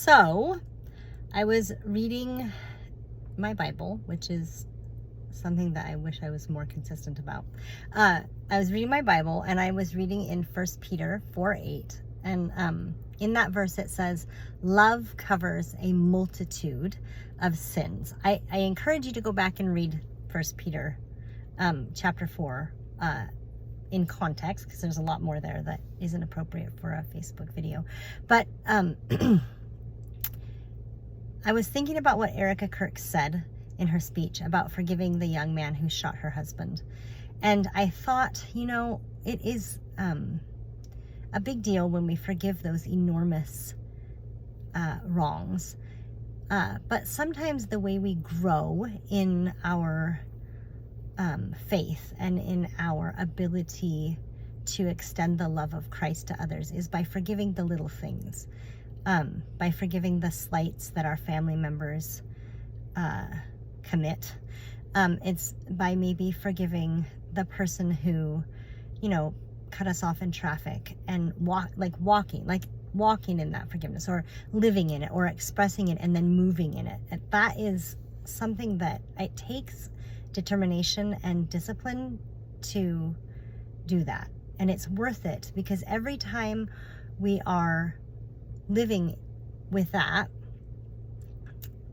So I was reading my Bible, which is something that I wish I was more consistent about. I was reading my Bible, and I was reading in 1 Peter 4:8. And in that verse, it says, love covers a multitude of sins. I encourage you to go back and read 1 Peter chapter 4 in context, because there's a lot more there that isn't appropriate for a Facebook video. But I was thinking about what Erica Kirk said in her speech about forgiving the young man who shot her husband. And I thought, it is a big deal when we forgive those enormous wrongs. But sometimes the way we grow in our faith and in our ability to extend the love of Christ to others is by forgiving the little things, by forgiving the slights that our family members commit. It's by maybe forgiving the person who, cut us off in traffic, and walking in that forgiveness, or living in it, or expressing it, and then moving in it. And that is something that it takes determination and discipline to do that. And it's worth it, because every time we are living with that,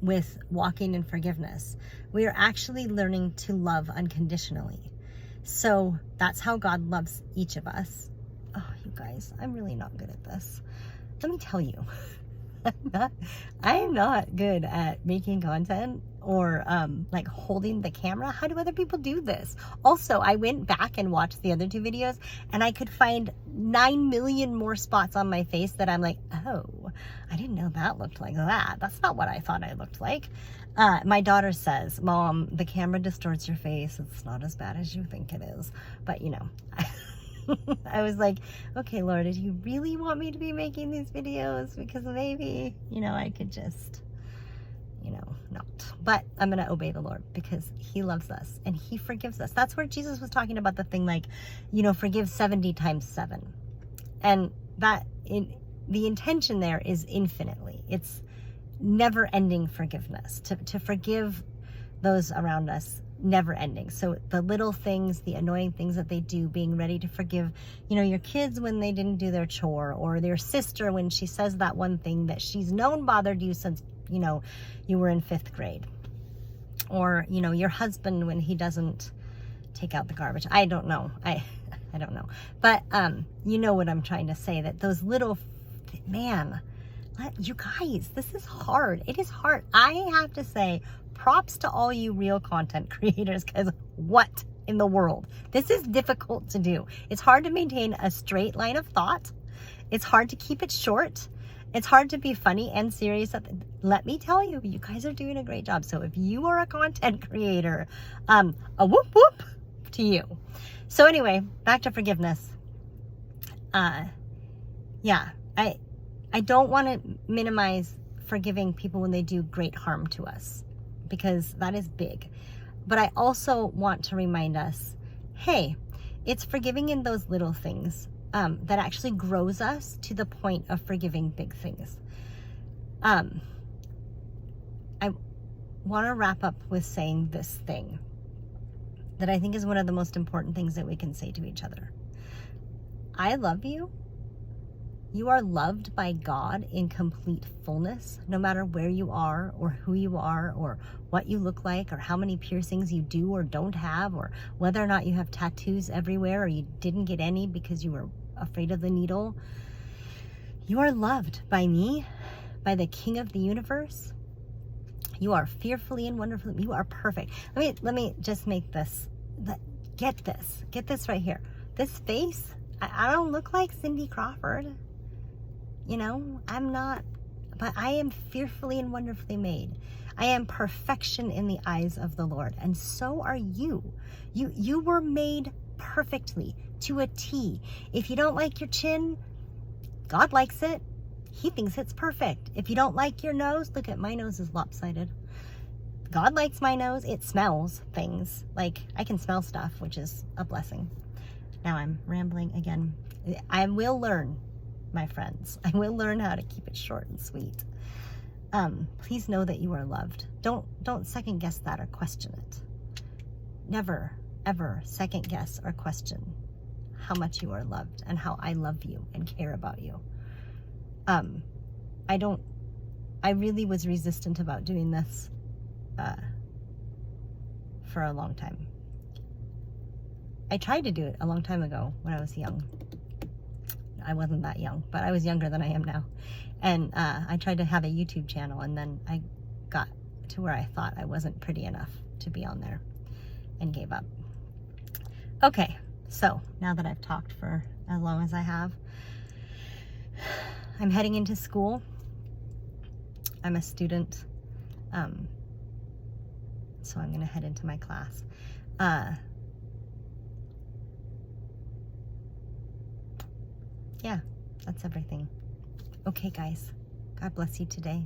with walking in forgiveness, we are actually learning to love unconditionally. So that's how God loves each of us. Oh, you guys, I'm really not good at this. Let me tell you, I am not good at making content or holding the camera. How do other people do this? Also, I went back and watched the other two videos, and I could find 9 million more spots on my face that I'm like, oh, I didn't know that looked like that. That's not what I thought I looked like. My daughter says, Mom, the camera distorts your face. It's not as bad as you think it is. But I was like, okay, Lord, did you really want me to be making these videos? Because maybe, I could just, not. But I'm going to obey the Lord, because he loves us and he forgives us. That's where Jesus was talking about the thing forgive 70 times 7. And the intention there is infinitely. It's never ending forgiveness, to forgive those around us, never ending. So the little things, the annoying things that they do, being ready to forgive, your kids when they didn't do their chore, or their sister when she says that one thing that she's known bothered you since, you were in 5th grade, or, your husband when he doesn't take out the garbage. I don't know. I don't know. But, you know what I'm trying to say, that those little, you guys, this is hard. It is hard. I have to say, props to all you real content creators, because what in the world? This is difficult to do. It's hard to maintain a straight line of thought. It's hard to keep it short. It's hard to be funny and serious. Let me tell you, you guys are doing a great job. So if you are a content creator, a whoop whoop to you. So anyway, back to forgiveness. I don't want to minimize forgiving people when they do great harm to us, because that is big. But I also want to remind us, hey, it's forgiving in those little things that actually grows us to the point of forgiving big things. I want to wrap up with saying this thing that I think is one of the most important things that we can say to each other. I love you. You are loved by God in complete fullness, no matter where you are, or who you are, or what you look like, or how many piercings you do or don't have, or whether or not you have tattoos everywhere, or you didn't get any because you were afraid of the needle. You are loved by me, by the King of the universe. You are fearfully and wonderfully. You are perfect. Let me just make this. Get this right here. This face. I don't look like Cindy Crawford. I'm not, but I am fearfully and wonderfully made. I am perfection in the eyes of the Lord, and so are you. You were made perfectly, to a T. If you don't like your chin, God likes it. He thinks it's perfect. If you don't like your nose, look at my nose is lopsided. God likes my nose. It smells things. Like, I can smell stuff, which is a blessing. Now I'm rambling again. I will learn my friends. I will learn how to keep it short and sweet. Please know that you are loved. Don't second guess that or question it. Never, ever second guess or question how much you are loved and how I love you and care about you. I really was resistant about doing this for a long time. I tried to do it a long time ago when I was young. I wasn't that young, but I was younger than I am now. And I tried to have a YouTube channel, and then I got to where I thought I wasn't pretty enough to be on there and gave up. Okay, so now that I've talked for as long as I have, I'm heading into school. I'm a student, so I'm gonna head into my class. Yeah, that's everything. Okay, guys, God bless you today.